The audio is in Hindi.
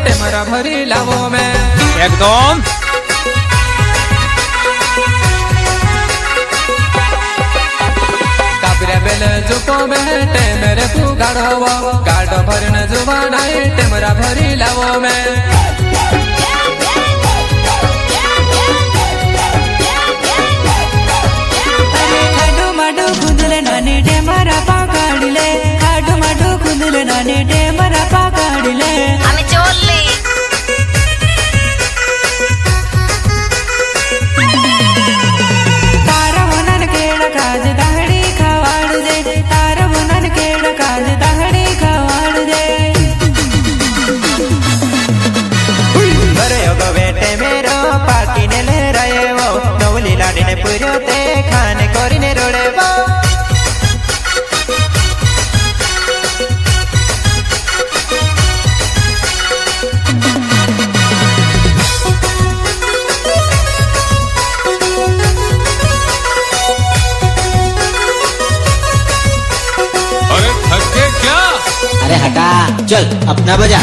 टेमरा भरी लावो में एकदम काबरे बेल जुको में टेमरे पुगाड़ो गाड़ो भरन जुबाना टेमरा भरी लावो में नानी टेमरा पकड़ले काडू माडू खुदले नानी टेमरा पकड़ले আমি চললি तारा मनन केड़ काज दहड़ी खवाड़ दे तारा मनन केड़ काज दहड़ी खवाड़ दे बरे गो बेटे मेरो पाकी ने ले रहे वो नवली लाडी ने पुरो ते खाने कोरी ने रोड़े वो अरे थक गए क्या? अरे हटा चल अपना बजा।